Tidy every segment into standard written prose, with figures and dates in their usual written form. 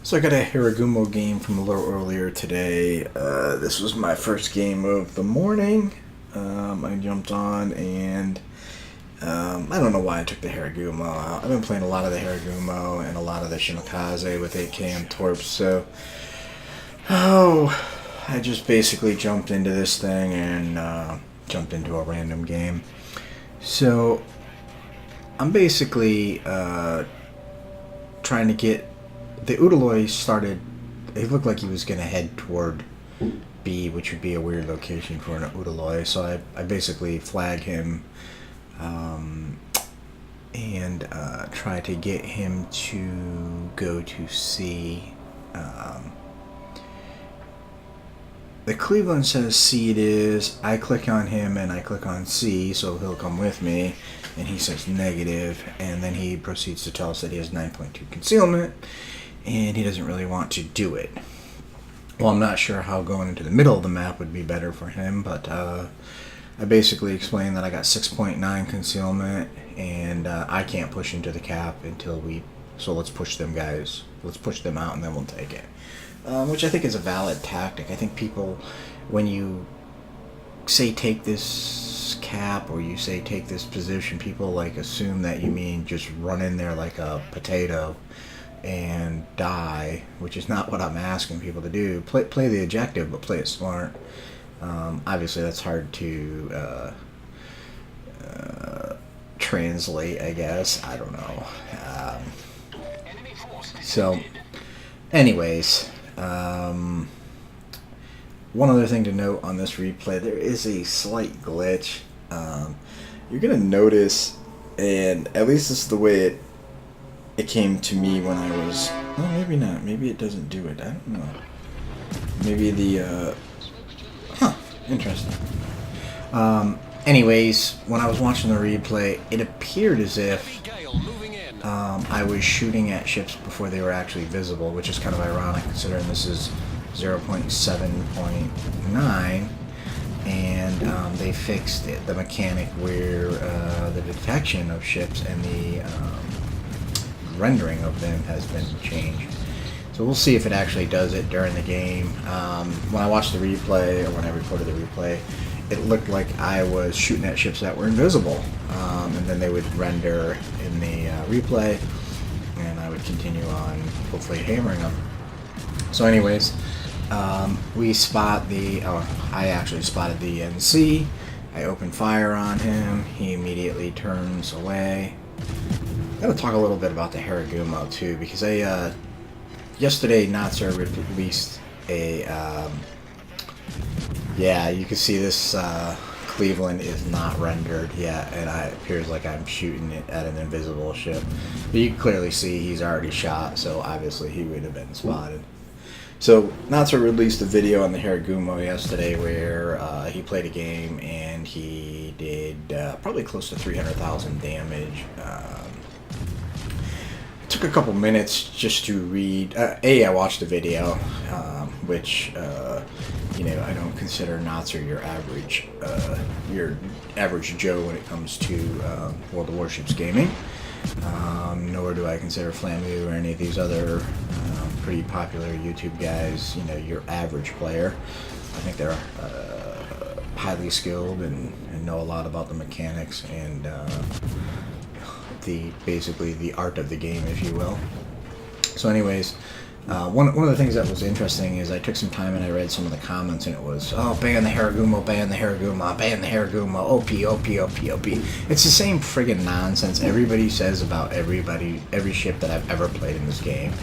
So I got a Harugumo game from a little earlier today. This was my first game of the morning. I jumped on and I don't know why I took the Harugumo out. I've been playing a lot of the Harugumo and a lot of the Shimakaze with 8K and Torps, so I just basically jumped into this thing and jumped into a random game. So I'm basically trying to get the Udaloi started. It looked like he was going to head toward B, which would be a weird location for an Udaloi. So I basically flag him and try to get him to go to C. The Cleveland says C it is. I click on him and I click on C, so he'll come with me. And he says negative, and then he proceeds to tell us that he has 9.2 concealment, and he doesn't really want to do it. Well, I'm not sure how going into the middle of the map would be better for him, but I basically explained that I got 6.9 concealment, and I can't push into the cap until so let's push them guys. Let's push them out, and then we'll take it. Which I think is a valid tactic. I think people, when you say take this cap or you say take this position, people like assume that you mean just run in there like a potato and die, which is not what I'm asking people to do. Play the objective, but play it smart. Obviously that's hard to translate, I guess. I don't know. So anyways, one other thing to note on this replay, there is a slight glitch. You're going to notice, and at least this is the way it came to me when I was... Oh, maybe not. Maybe it doesn't do it. I don't know. Maybe the... Interesting. Anyways, when I was watching the replay, it appeared as if I was shooting at ships before they were actually visible, which is kind of ironic considering this is 0.7.9, and they fixed the mechanic where the detection of ships and the rendering of them has been changed. So we'll see if it actually does it during the game. When I watched the replay, or when I recorded the replay, it looked like I was shooting at ships that were invisible, and then they would render in the replay, and I would continue on hopefully hammering them. So anyways, we spot I actually spotted the NC. I open fire on him. He immediately turns away. I gotta talk a little bit about the Harugumo too, because yesterday Natsu released a, yeah, you can see this Cleveland is not rendered yet, and it appears like I'm shooting it at an invisible ship. But you can clearly see he's already shot, so obviously he would have been spotted. So Natsu released a video on the Harugumo yesterday where he played a game and he did probably close to 300,000 damage. It took a couple minutes just to read. I watched the video, which I don't consider Natsu your average Joe when it comes to World of Warships gaming. Nor do I consider Flamu or any of these other pretty popular YouTube guys, your average player. I think they're highly skilled and know a lot about the mechanics and basically the art of the game, if you will. So anyways, one of the things that was interesting is I took some time and I read some of the comments, and it was, oh, ban the Harugumo, ban the Harugumo, ban the Harugumo, OP, OP, OP, OP. It's the same friggin' nonsense everybody says about every ship that I've ever played in this game.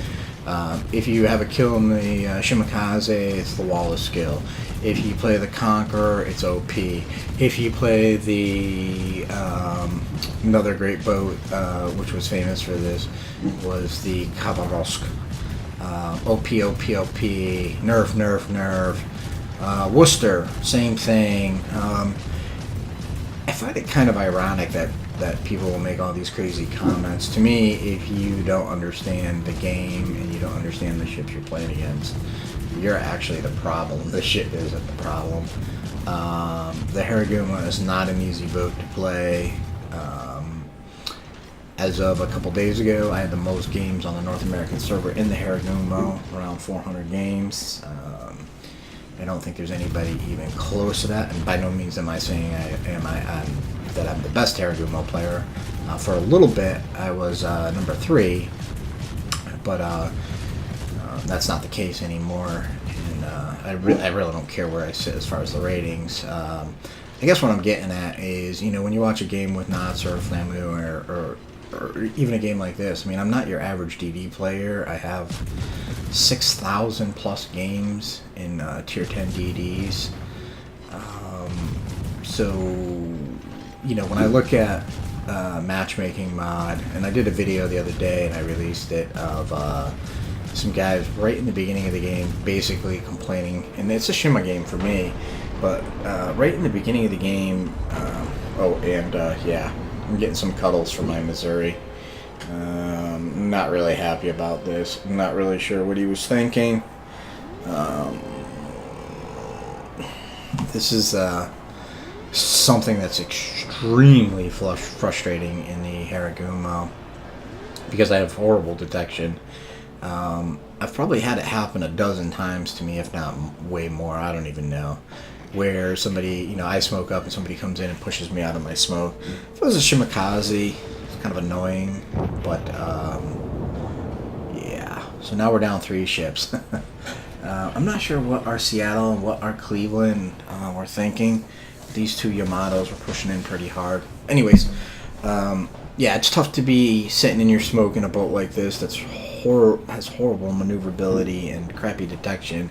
If you have a kill in the Shimakaze, it's the Wall of Skill. If you play the Conqueror, it's OP. If you play the another great boat, which was famous for this, was the Khabarovsk. OP, OP, OP, nerf, nerf, nerf. Worcester, same thing. I find it kind of ironic that people will make all these crazy comments. To me, if you don't understand the game and you don't understand the ships you're playing against, you're actually the problem. The ship isn't the problem. The Harugumo is not an easy boat to play. as of a couple days ago, I had the most games on the North American server in the Harugumo, around 400 games. I don't think there's anybody even close to that, and by no means am I saying that I'm the best Harugumo player. For a little bit, I was number 3, but that's not the case anymore. And I really don't care where I sit as far as the ratings. I guess what I'm getting at is, you know, when you watch a game with Knots or Flamu or even a game like this, I mean, I'm not your average DD player. I have 6,000 plus games in tier 10 DDs. So, you know, when I look at matchmaking mod, and I did a video the other day and I released it of some guys right in the beginning of the game basically complaining, and it's a Shima game for me, but right in the beginning of the game, yeah, I'm getting some cuddles from my Missouri. I'm not really happy about this. I'm not really sure what he was thinking. This is something that's extremely frustrating in the Harugumo because I have horrible detection. I've probably had it happen a dozen times to me, if not way more. I don't even know. Where somebody, you know, I smoke up and somebody comes in and pushes me out of my smoke. If it was a Shimakaze, it's kind of annoying, but yeah. So now we're down 3 ships. I'm not sure what our Seattle and what our Cleveland were thinking. These 2 Yamatos were pushing in pretty hard. Anyways, yeah, it's tough to be sitting in your smoke in a boat like this that's has horrible maneuverability and crappy detection,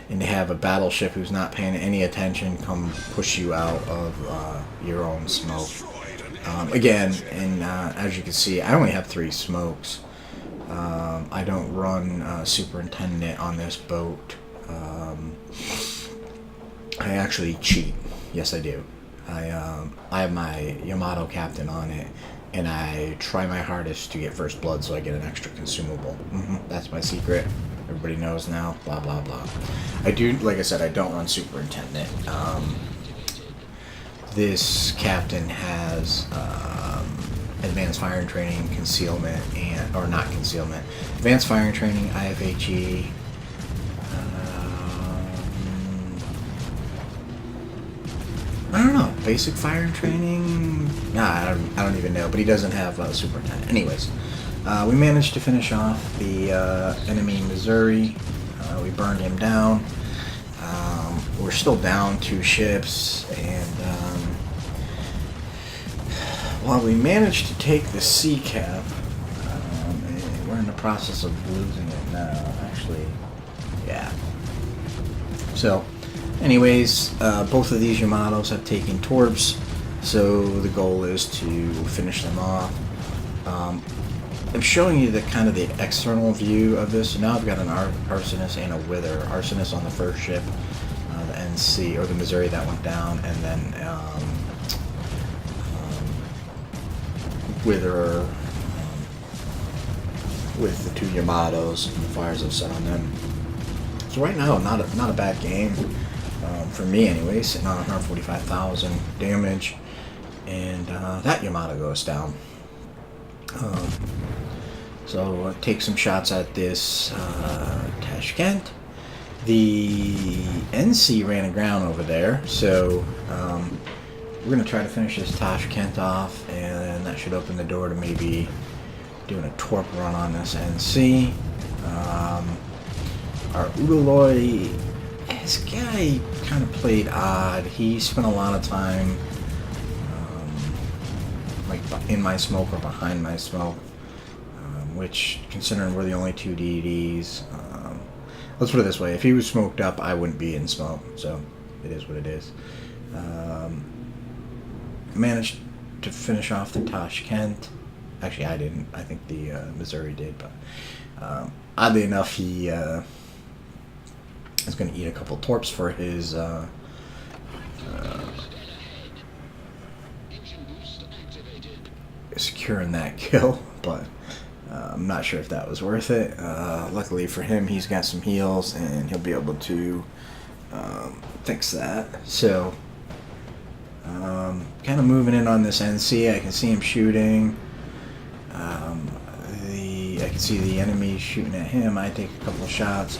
and to have a battleship who's not paying any attention come push you out of your own smoke. Again, and as you can see, I only have 3 smokes. I don't run Superintendent on this boat. I actually cheat. Yes, I do. I have my Yamato captain on it, and I try my hardest to get first blood so I get an extra consumable. That's my secret. Everybody knows now. Blah, blah, blah. I do, like I said, I don't run Superintendent. This captain has advanced firing training, concealment, and, or not concealment, advanced firing training, IFHE, I don't know, basic firing training? Nah, I don't even know, but he doesn't have Superintendent. Anyways, we managed to finish off the enemy Missouri. We burned him down. We're still down 2 ships, and while we managed to take the sea cap, we're in the process of losing it now, actually. Yeah. So, anyways, both of these Yamatos have taken torps, so the goal is to finish them off. I'm showing you the kind of the external view of this. So now I've got an arsonist and a witherer. Arsonist on the first ship, the NC, or the Missouri that went down, and then witherer with the 2 Yamatos and the fires I've set on them. So right now, not a bad game. For me anyway, sitting on 145,000 damage, and that Yamato goes down. So take some shots at this Tashkent. The NC ran aground over there, so we're going to try to finish this Tashkent off, and that should open the door to maybe doing a torp run on this NC. Our Udaloy, this guy kind of played odd. He spent a lot of time like in my smoke or behind my smoke, which, considering we're the only 2 DDs, let's put it this way, if he was smoked up, I wouldn't be in smoke, so it is what it is. Managed to finish off the Tashkent. Actually, I didn't. I think the Missouri did, but oddly enough, he is going to eat a couple torps for his securing that kill, but I'm not sure if that was worth it. Luckily for him, he's got some heals, and he'll be able to fix that. So, kind of moving in on this NC. I can see him shooting. I can see the enemy shooting at him. I take a couple of shots,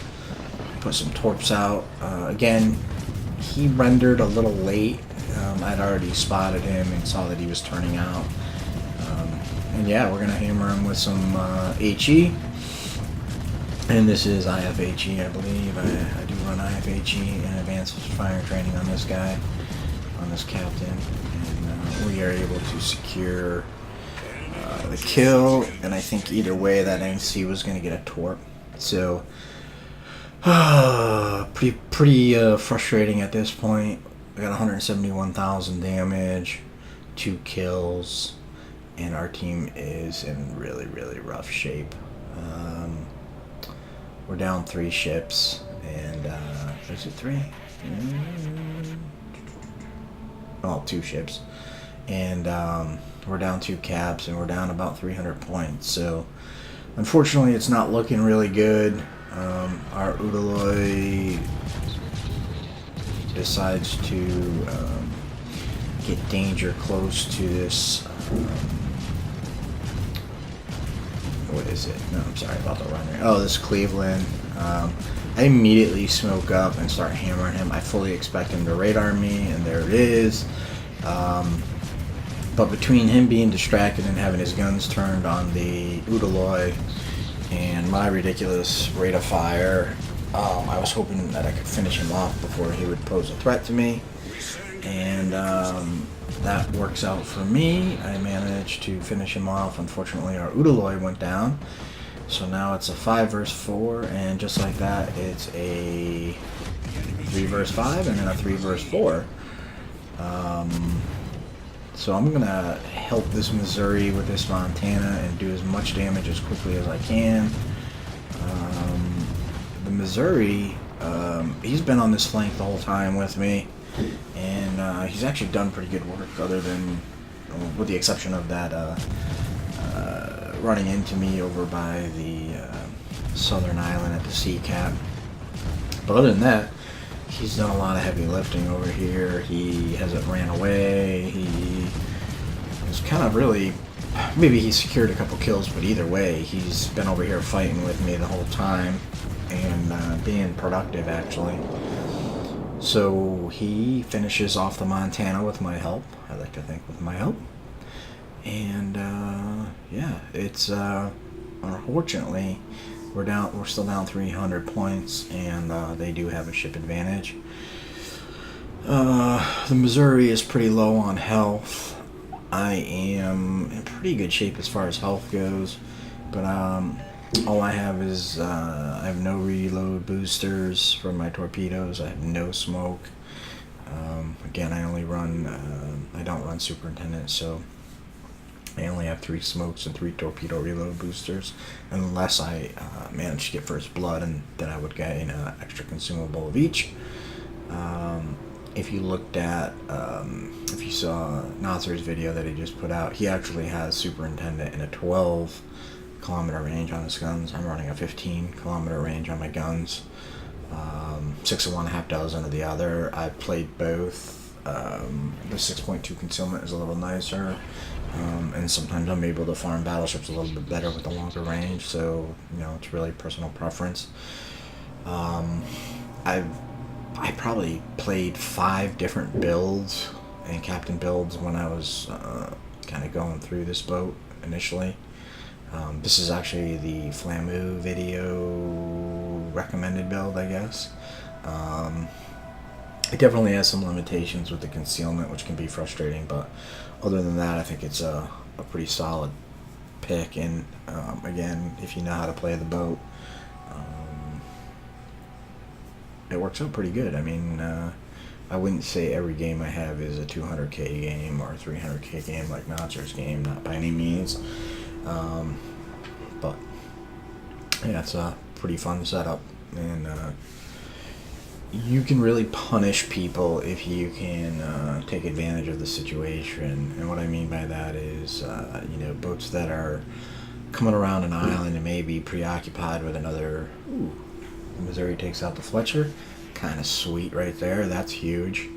put some torps out. Again, he rendered a little late. I'd already spotted him and saw that he was turning out. And yeah, we're going to hammer him with some HE. And this is IFHE, I believe. I do run IFHE and advanced fire training on this guy, on this captain. And we are able to secure the kill. And I think either way that NC was going to get a torp. So, pretty frustrating at this point. I got 171,000 damage, 2 kills, and our team is in really, really rough shape. We're down 3 ships, and is it 3? Oh, 2 ships, and we're down 2 caps, and we're down about 300 points. So, unfortunately, it's not looking really good. Our Udaloi decides to get danger close to this. What is it? No, I'm sorry about the runner. Oh, this Cleveland. I immediately smoke up and start hammering him. I fully expect him to radar me, and there it is. But between him being distracted and having his guns turned on the Udaloi and my ridiculous rate of fire, I was hoping that I could finish him off before he would pose a threat to me. And that works out for me. I managed to finish him off. Unfortunately, our Udaloi went down. So now it's a 5 versus 4, and just like that, it's a 3 versus 5, and then a 3 versus 4. So I'm going to help this Missouri with this Montana and do as much damage as quickly as I can. The Missouri, he's been on this flank the whole time with me, and he's actually done pretty good work, other than, with the exception of that running into me over by the southern island at the sea cap. But other than that, he's done a lot of heavy lifting over here. He hasn't ran away. He was kind of really, maybe he secured a couple kills, but either way, he's been over here fighting with me the whole time and being productive, actually. So he finishes off the Montana with my help. I like to think with my help. And yeah, it's unfortunately we're still down 300 points, and they do have a ship advantage. The Missouri is pretty low on health. I am in pretty good shape as far as health goes, but all I have is I have no reload boosters for my torpedoes. I have no smoke. Again, I only run I don't run superintendent, so I only have 3 smokes and 3 torpedo reload boosters, unless I manage to get first blood, and then I would gain an extra consumable of each. If you looked at, if you saw Nasser's video that he just put out, he actually has superintendent in a 12-kilometer range on his guns. I'm running a 15-kilometer range on my guns. 6 of one, half dozen of the other. I've played both. The 6.2 concealment is a little nicer, and sometimes I'm able to farm battleships a little bit better with the longer range, so, you know, it's really personal preference. I probably played 5 different builds and captain builds when I was kind of going through this boat initially. This is actually the Flamu video recommended build, I guess. It definitely has some limitations with the concealment, which can be frustrating, but other than that, I think it's a pretty solid pick. And again, if you know how to play the boat, it works out pretty good. I mean, I wouldn't say every game I have is a 200k game or a 300k game like Nasser's game, not by any means. But yeah, it's a pretty fun setup, and you can really punish people if you can take advantage of the situation. And what I mean by that is, you know, boats that are coming around an island and may be preoccupied with another. Ooh, Missouri takes out the Fletcher. Kind of sweet right there. That's huge.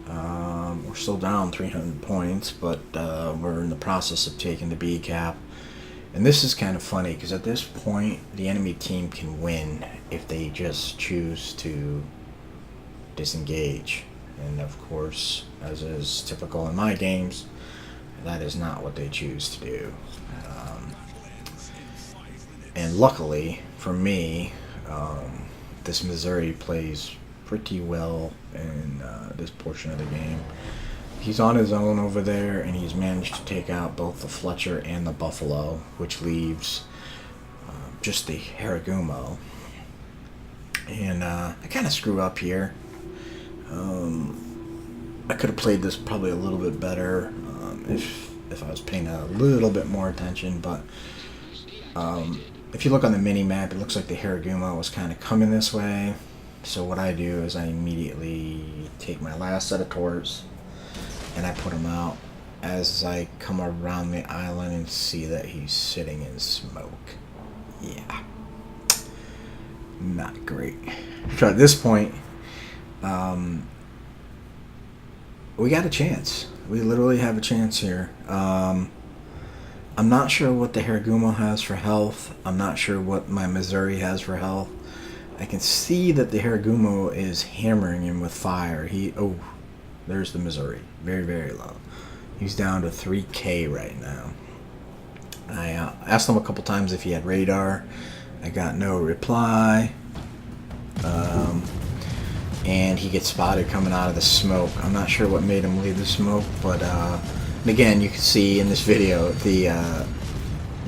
We're still down 300 points, but we're in the process of taking the B cap. And this is kind of funny because at this point, the enemy team can win if they just choose to disengage. And of course, as is typical in my games, that is not what they choose to do. And luckily for me, this Missouri plays pretty well in this portion of the game. He's on his own over there, and he's managed to take out both the Fletcher and the Buffalo, which leaves just the Harugumo. And I kind of screw up here. I could have played this probably a little bit better if I was paying a little bit more attention, but if you look on the mini-map, it looks like the Harugumo was kind of coming this way. So what I do is I immediately take my last set of torps and I put him out as I come around the island and see that he's sitting in smoke. Yeah. Not great. So at this point, we got a chance. We literally have a chance here. I'm not sure what the Harugumo has for health. I'm not sure what my Missouri has for health. I can see that the Harugumo is hammering him with fire. Oh, there's the Missouri. Very, very low. He's down to 3K right now. I asked him a couple times if he had radar. I got no reply. And he gets spotted coming out of the smoke. I'm not sure what made him leave the smoke, but and again, you can see in this video the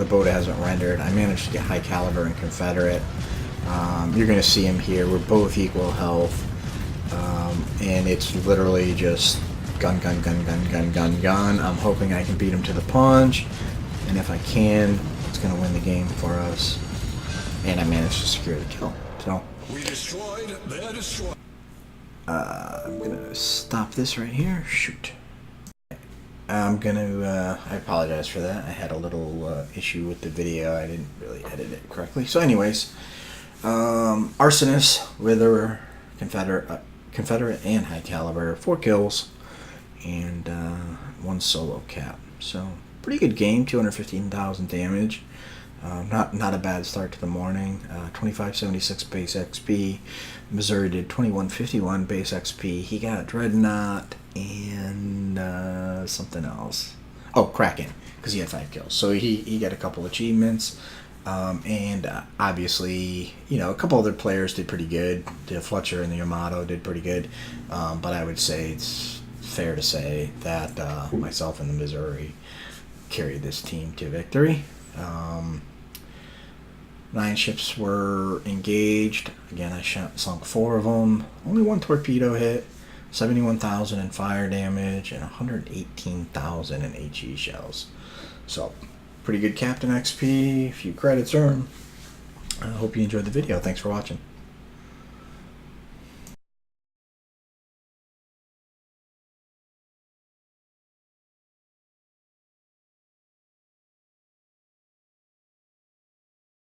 boat hasn't rendered. I managed to get high caliber and confederate. You're going to see him here. We're both equal health, and it's literally just gun, gun, gun, gun, gun, gun, gun. I'm hoping I can beat him to the punch, and if I can, it's going to win the game for us. And I managed to secure the kill. So we destroyed. They're destroyed. I'm gonna stop this right here. Shoot. I'm gonna. I apologize for that. I had a little issue with the video. I didn't really edit it correctly. So, anyways, arsonist, witherer, confederate, and high caliber. 4 kills and 1 solo cap. So, pretty good game. 215,000 damage. Not a bad start to the morning. 2576 base XP. Missouri did 2151 base XP. He got Dreadnought and something else. Oh, Kraken, because he had 5 kills. So he got a couple achievements. And obviously, you know, a couple other players did pretty good. The Fletcher and the Yamato did pretty good. But I would say it's fair to say that myself and the Missouri carried this team to victory. 9 ships were engaged. Again, I sunk 4 of them. Only 1 torpedo hit. 71,000 in fire damage and 118,000 in HE shells. So, pretty good Captain XP. A few credits earned. I hope you enjoyed the video. Thanks for watching.